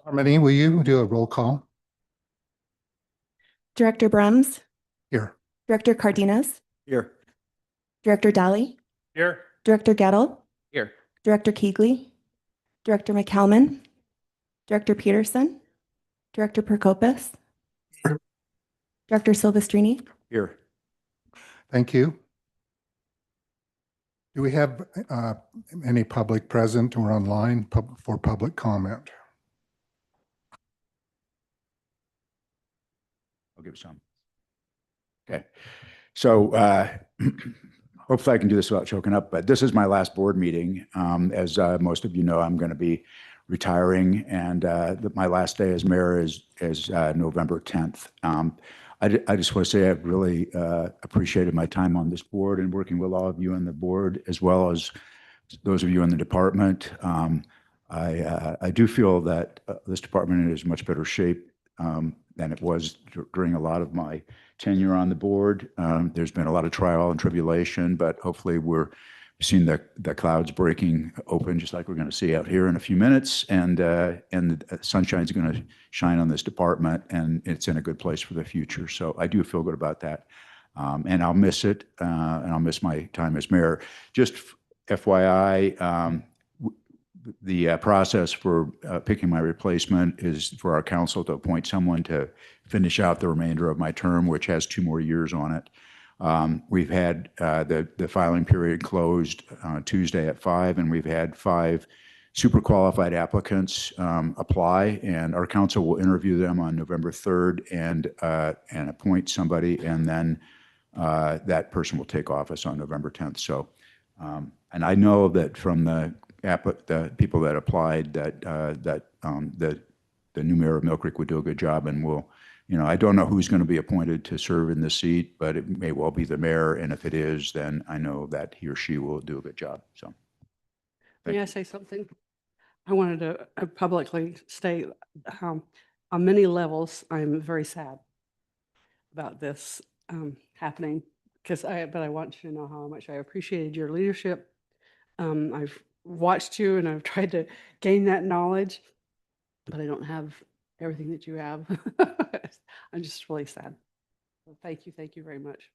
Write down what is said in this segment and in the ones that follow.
Harmony, will you do a roll call? Director Brems, Here. Director Cardenas, Here. Director Daly, Here. Director Gettle, Here. Director Keegley, Director McCalman, Director Peterson, Director Prokopis, Here. Director Silvestrini. Here. Thank you. Do we have any public present or online for public comment? I'll give some. Okay. So hopefully I can do this without choking up, but this is my last board meeting. As most of you know, I'm going to be retiring, and my last day as mayor is November 10th. I just want to say I've really appreciated my time on this board and working with all of you on the board, as well as those of you in the department. I do feel that this department is in much better shape than it was during a lot of my tenure on the board. There's been a lot of trial and tribulation, but hopefully we're seeing the clouds breaking open, just like we're going to see out here in a few minutes, and the sunshine's going to shine on this department, and it's in a good place for the future. So I do feel good about that, and I'll miss it, and I'll miss my time as mayor. Just FYI, the process for picking my replacement is for our council to appoint someone to finish out the remainder of my term, which has 2 more years on it. We've had the filing period closed Tuesday at 5, and we've had 5 super qualified applicants apply, and our council will interview them on November 3rd and appoint somebody, and then that person will take office on November 10th. So, and I know that from the people that applied that the new mayor of Mill Creek would do a good job, and will, you know, I don't know who's going to be appointed to serve in this seat, but it may well be the mayor, and if it is, then I know that he or she will do a good job. So, may I say something? I wanted to publicly state how, on many levels, I'm very sad about this happening, but I want you to know how much I appreciated your leadership. I've watched you and I've tried to gain that knowledge, but I don't have everything that you have. I'm just really sad. So thank you very much.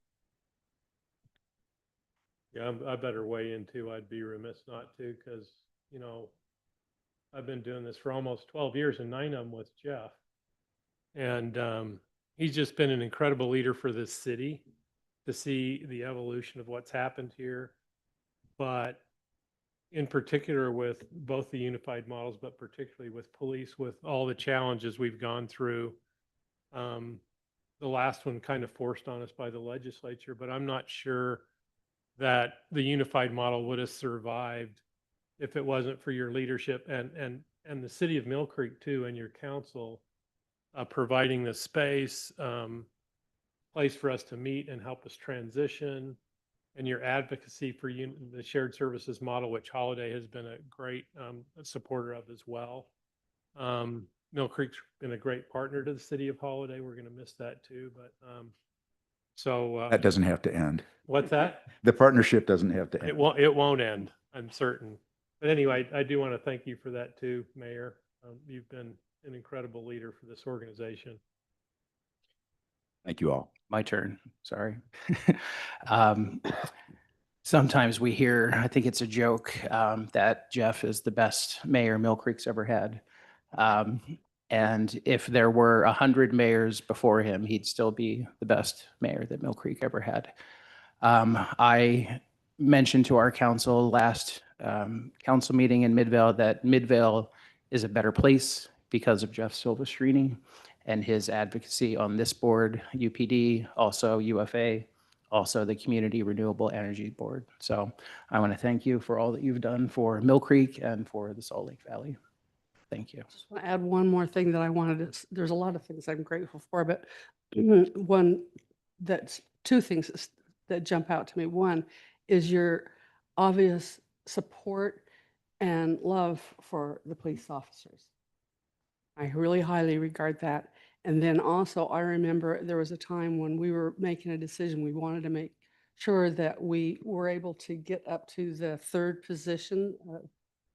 Yeah, I better weigh in too. I'd be remiss not to, because, you know, I've been doing this for almost 12 years, and 9 of them with Jeff. And he's just been an incredible leader for this city, to see the evolution of what's happened here. But in particular with both the unified models, but particularly with police, with all the challenges we've gone through. The last one kind of forced on us by the legislature, but I'm not sure that the unified model would have survived if it wasn't for your leadership and the city of Mill Creek too, and your council providing the space, place for us to meet and help us transition, and your advocacy for the shared services model, which Holiday has been a great supporter of as well. Mill Creek's been a great partner to the city of Holiday. We're going to miss that too, but that doesn't have to end. What's that? The partnership doesn't have to end. It won't end, I'm certain. But anyway, I do want to thank you for that too, Mayor. You've been an incredible leader for this organization. Thank you all. My turn. Sorry. Sometimes we hear, I think it's a joke, that Jeff is the best mayor Mill Creek's ever had. And if there were 100 mayors before him, he'd still be the best mayor that Mill Creek ever had. I mentioned to our council last council meeting in Midvale that Midvale is a better place because of Jeff Silvestrini and his advocacy on this board, UPD, also UFA, also the Community Renewable Energy Board. So I want to thank you for all that you've done for Mill Creek and for the Salt Lake Valley. Thank you. I just want to add one more thing that I wanted to, there's a lot of things I'm grateful for, but two things that jump out to me. One is your obvious support and love for the police officers. I really highly regard that. And then also, I remember there was a time when we were making a decision. We wanted to make sure that we were able to get up to the 3rd position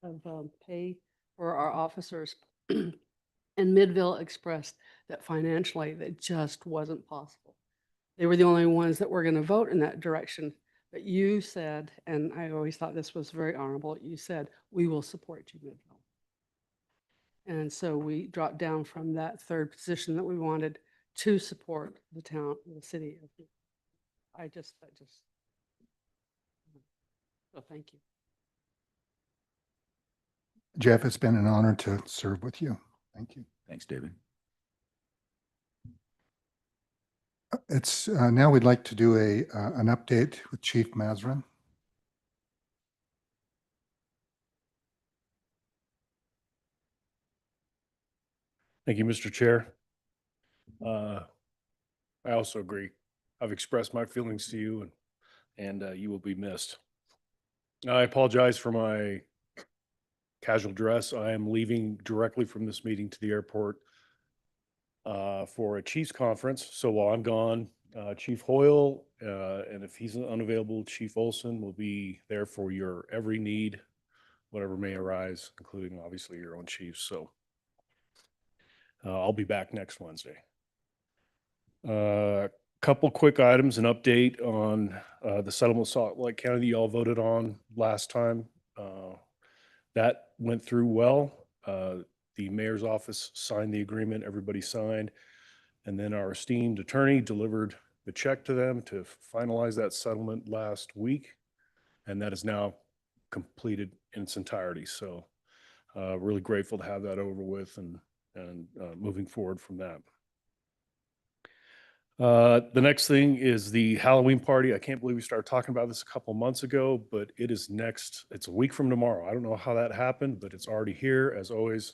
of pay for our officers. And Midville expressed that financially, that just wasn't possible. They were the only ones that were going to vote in that direction. But you said, and I always thought this was very honorable, you said, we will support you, Midville. And so we dropped down from that third position that we wanted to support the town, the city. So thank you. Jeff, it's been an honor to serve with you. Thank you. Thanks, David. It's now we'd like to do an update with Chief Mazrin. Thank you, Mr. Chair. I also agree. I've expressed my feelings to you and you will be missed. I apologize for my casual dress. I am leaving directly from this meeting to the airport for a Chiefs conference. So while I'm gone, Chief Hoyle, and if he's unavailable, Chief Olson will be there for your every need, whatever may arise, including obviously your own chiefs. So I'll be back next Wednesday. Couple quick items, an update on the settlement with Salt Lake County that you all voted on last time. That went through well. The mayor's office signed the agreement, everybody signed. And then our esteemed attorney delivered the check to them to finalize that settlement last week. And that is now completed in its entirety. So really grateful to have that over with and moving forward from that. The next thing is the Halloween party. I can't believe we started talking about this a couple months ago, but it is next. It's a week from tomorrow. I don't know how that happened, but it's already here. As always,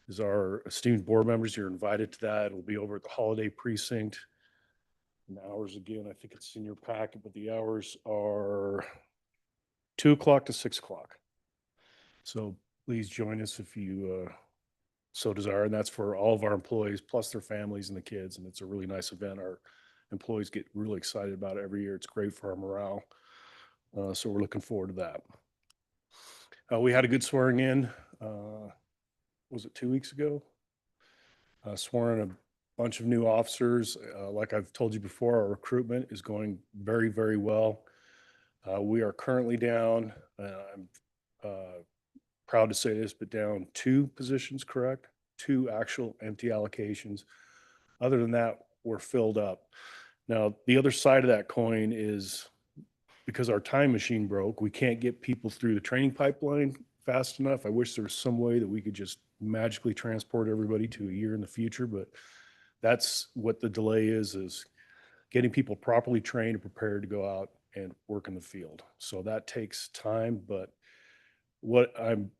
as our esteemed board members, you're invited to that. It'll be over at the Holiday Precinct. And the hours again, I think it's in your packet, but the hours are 2 o'clock to 6 o'clock. So please join us if you so desire. And that's for all of our employees, plus their families and the kids. And it's a really nice event. Our employees get really excited about it every year. It's great for our morale. So we're looking forward to that. We had a good swearing in. Was it 2 weeks ago? Sworn in a bunch of new officers. Like I've told you before, our recruitment is going very, very well. We are currently down, I'm proud to say this, but down 2 positions, correct? 2 actual empty allocations. Other than that, we're filled up. Now, the other side of that coin is because our time machine broke, we can't get people through the training pipeline fast enough. I wish there was some way that we could just magically transport everybody to a year in the future, but that's what the delay is getting people properly trained and prepared to go out and work in the field. So that takes time, but what I'm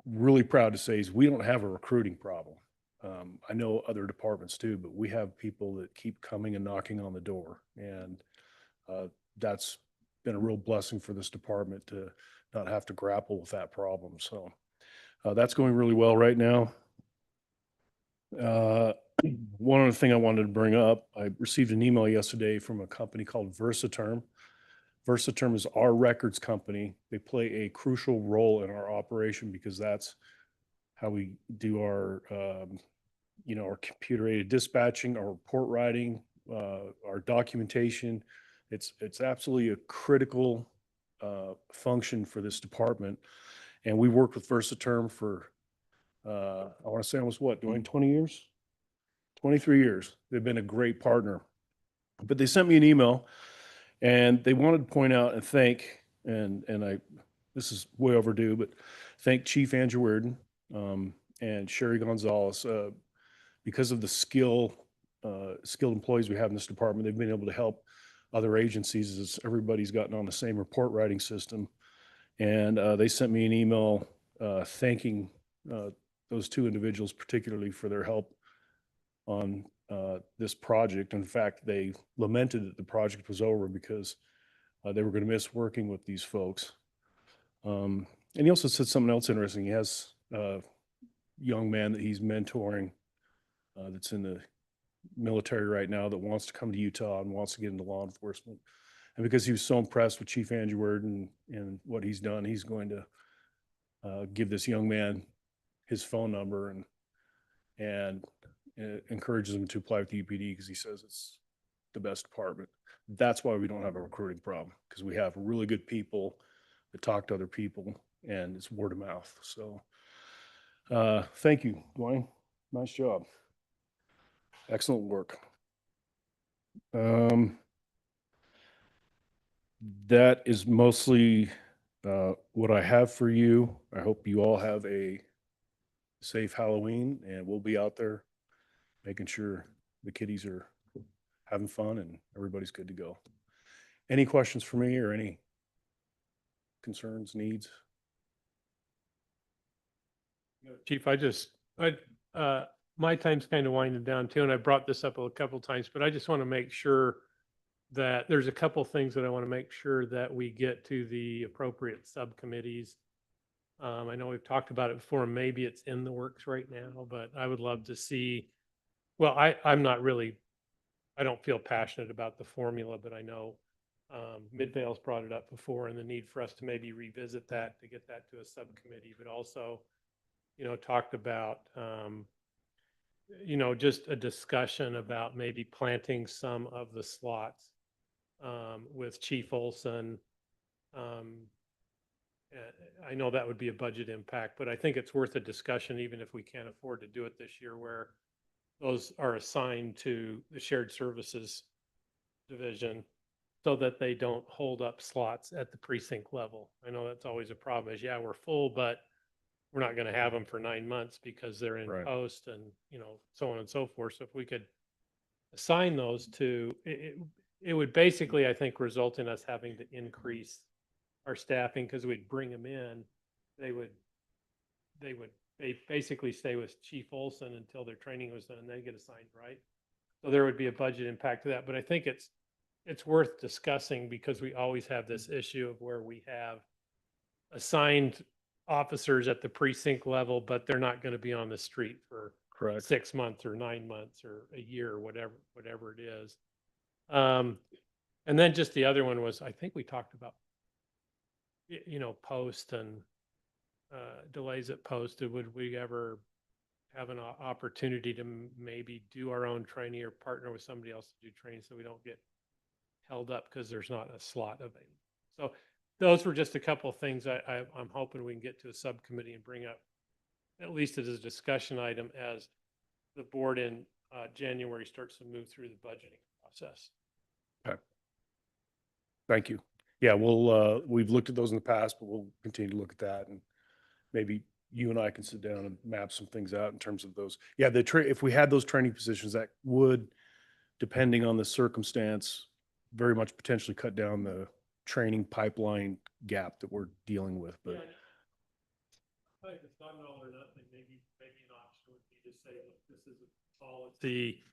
really proud to say is we don't have a recruiting problem. I know other departments do, but we have people that keep coming and knocking on the door. And that's been a real blessing for this department to not have to grapple with that problem. So that's going really well right now. One other thing I wanted to bring up, I received an email yesterday from a company called Versaterm. Versaterm is our records company. They play a crucial role in our operation because that's how we do our, our computer-aided dispatching, our report writing, our documentation. It's absolutely a critical function for this department. And we worked with Versaterm for, I want to say almost what, doing 20 years? 23 years. They've been a great partner. But they sent me an email and they wanted to point out and thank, and this is way overdue, but thank Chief Andrew Weirden and Sherry Gonzalez because of the skilled employees we have in this department. They've been able to help other agencies as everybody's gotten on the same report writing system. And they sent me an email thanking those 2 individuals particularly for their help on this project. In fact, they lamented that the project was over because they were going to miss working with these folks. And he also said something else interesting. He has a young man that he's mentoring that's in the military right now that wants to come to Utah and wants to get into law enforcement. And because he was so impressed with Chief Andrew Weirden and what he's done, he's going to give this young man his phone number and encourages him to apply with the UPD because he says it's the best department. That's why we don't have a recruiting problem, because we have really good people that talk to other people, and it's word of mouth. So thank you, Dwayne. Nice job. Excellent work. That is mostly what I have for you. I hope you all have a safe Halloween, and we'll be out there making sure the kiddies are having fun and everybody's good to go. Any questions for me or any concerns, needs? Chief, my time's kind of winding down too, and I brought this up a couple of times, but I just want to make sure that there's a couple things that I want to make sure that we get to the appropriate subcommittees. I know we've talked about it before, and maybe it's in the works right now, but I would love to see, well, I'm not really, I don't feel passionate about the formula, but I know Midvale's brought it up before, and the need for us to maybe revisit that, to get that to a subcommittee, but also, talked about, just a discussion about maybe planting some of the slots with Chief Olson. I know that would be a budget impact, but I think it's worth a discussion, even if we can't afford to do it this year, where those are assigned to the shared services division so that they don't hold up slots at the precinct level. I know that's always a problem is, yeah, we're full, but we're not going to have them for 9 months because they're in Right. post and, so on and so forth. So if we could assign those to, it would basically, I think, result in us having to increase our staffing because we'd bring them in. They would basically stay with Chief Olson until their training was done and they get assigned, right? So there would be a budget impact to that. But I think it's worth discussing because we always have this issue of where we have assigned officers at the precinct level, but they're not going to be on the street for Correct. 6 months or 9 months or a year, whatever it is. And then just the other one was, I think we talked about, post and delays at post. Would we ever have an opportunity to maybe do our own training or partner with somebody else to do training so we don't get held up because there's not a slot available? So those were just a couple of things I'm hoping we can get to a subcommittee and bring up, at least as a discussion item, as the board in January starts to move through the budgeting process. Okay. Thank you. Yeah, we've looked at those in the past, but we'll continue to look at that, and maybe you and I can sit down and map some things out in terms of those. Yeah, if we had those training positions, that would, depending on the circumstance, very much potentially cut down the training pipeline gap that we're dealing with. But I think it's not an all or nothing. Maybe an option would be to say, look, this is a policy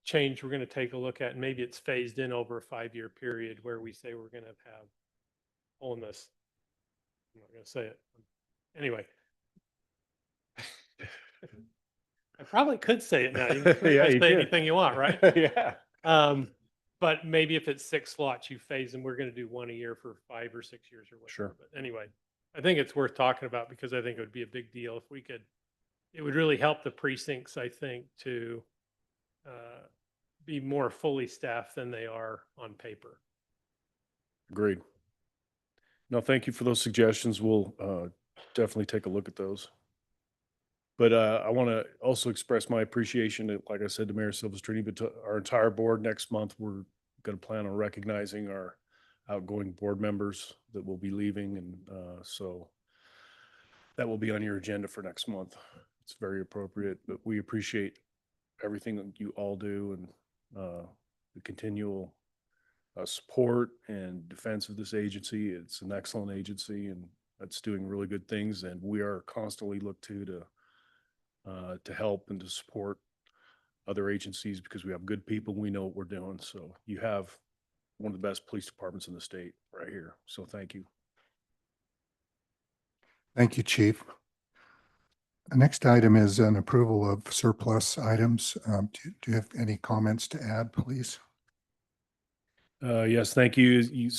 change we're going to take a look at, and maybe it's phased in over a 5-year period where we say we're going to have wholeness. I'm not going to say it. Anyway. I probably could say it now. You can Yeah, you say could. anything you want, right? Yeah. But maybe if it's 6 slots, you phase, and we're going to do 1 a year for 5 or 6 years or whatever. Sure. But anyway, I think it's worth talking about because I think it would be a big deal if we could. It would really help the precincts, I think, to be more fully staffed than they are on paper. Agreed. No, thank you for those suggestions. We'll definitely take a look at those. But I want to also express my appreciation, like I said, to Mayor Silvestrini, but to our entire board. Next month, we're going to plan on recognizing our outgoing board members that will be leaving. And so that will be on your agenda for next month. It's very appropriate, but we appreciate everything that you all do and the continual support and defense of this agency. It's an excellent agency and it's doing really good things. And we are constantly looked to help and to support other agencies because we have good people. We know what we're doing. So you have one of the best police departments in the state right here. So thank you. Thank you, Chief. The next item is an approval of surplus items. Do you have any comments to add, please? Yes, thank you. You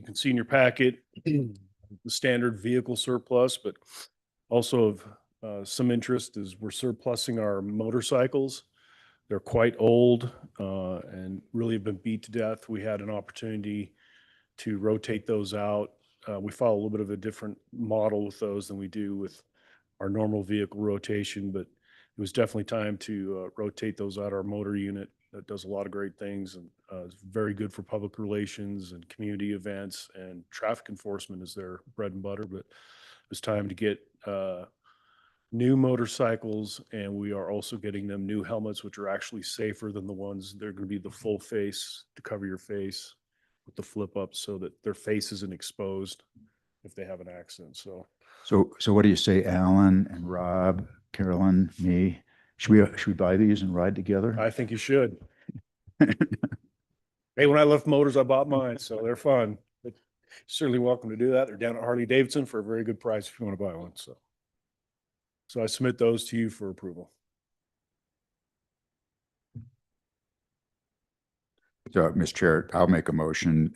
can see in your packet, the standard vehicle surplus, but also of some interest is we're surplusing our motorcycles. They're quite old and really have been beat to death. We had an opportunity to rotate those out. We follow a little bit of a different model with those than we do with our normal vehicle rotation, but it was definitely time to rotate those out. Our motor unit that does a lot of great things and is very good for public relations and community events, and traffic enforcement is their bread and butter. But it was time to get new motorcycles, and we are also getting them new helmets, which are actually safer than the ones. They're going to be the full face to cover your face with the flip up so that their face isn't exposed if they have an accident. So So what do you say, Alan and Rob, Carolyn, me? Should we buy these and ride together? I think you should. Hey, when I left motors, I bought mine, so they're fun. But certainly welcome to do that. They're down at Harley Davidson for a very good price if you want to buy one. So I submit those to you for approval. So, Mr. Chair, I'll make a motion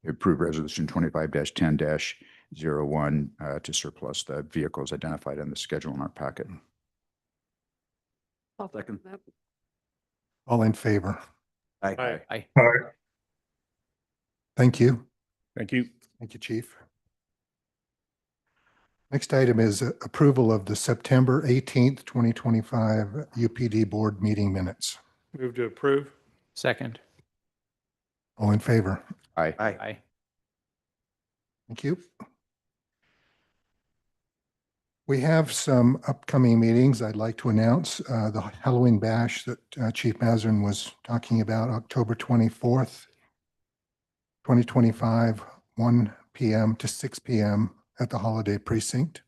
approve resolution 25-10-01 to surplus the vehicles identified in the schedule in our packet. I'll second that. All in favor? Aye. Aye. Thank you. Thank you. Thank you, Chief. Next item is approval of the September 18th, 2025 UPD Board meeting minutes. Move to approve. Second. All in favor? Aye. Aye. Thank you. We have some upcoming meetings I'd like to announce. The Halloween Bash that Chief Mazurn was talking about, October 24th, 2025, 1 p.m. to 6 p.m. at the Holiday Precinct.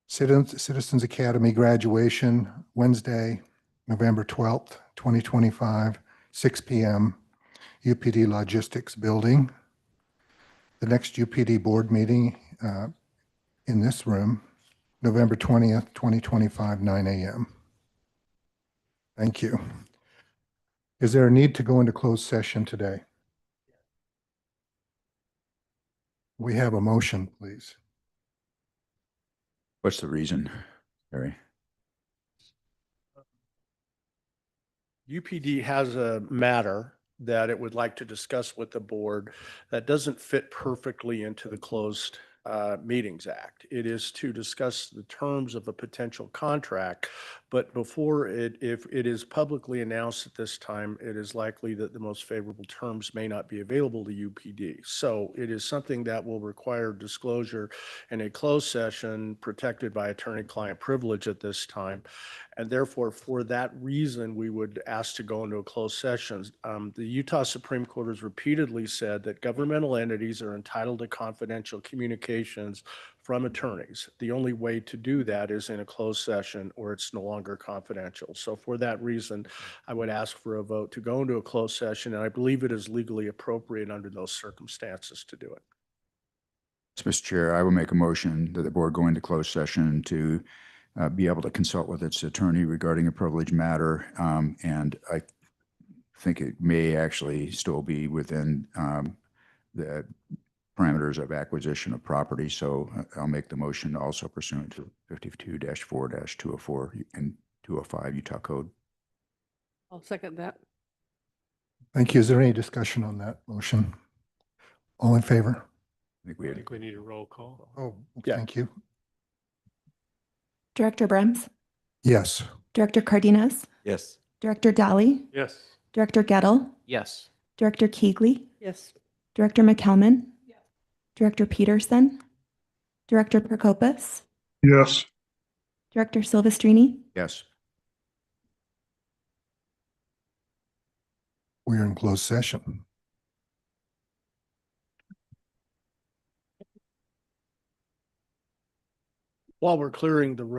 Citizens Academy graduation, Wednesday, November 12th, 2025, 6 p.m., UPD Logistics Building. The next UPD board meeting in this room, November 20th, 2025, 9 a.m. Thank you. Is there a need to go into closed session today? We have a motion, please. What's the reason, Barry? UPD has a matter that it would like to discuss with the board that doesn't fit perfectly into the Closed Meetings Act. It is to discuss the terms of a potential contract, but if it is publicly announced at this time, it is likely that the most favorable terms may not be available to UPD. So it is something that will require disclosure in a closed session protected by attorney-client privilege at this time. And therefore, for that reason, we would ask to go into a closed session. The Utah Supreme Court has repeatedly said that governmental entities are entitled to confidential communications from attorneys. The only way to do that is in a closed session or it's no longer confidential. So for that reason, I would ask for a vote to go into a closed session, and I believe it is legally appropriate under those circumstances to do it. Mr. Chair, I will make a motion that the board go into closed session to be able to consult with its attorney regarding a privileged matter. And I think it may actually still be within the parameters of acquisition of property. So I'll make the motion also pursuant to 52-4-204 and 205 Utah Code. I'll second that. Thank you. Is there any discussion on that motion? All in favor? I think we I had think we need a roll call. Oh, Yeah. thank you. Director Brems, Yes. Director Cardenas, Yes. Director Daly, Yes. Director Gettle, Yes. Director Keegley, Yes. Director McKelman, Director Peterson, Director Prokopis, Yes. Director Silvestrini, yes. We are in closed session. While we're clearing the room,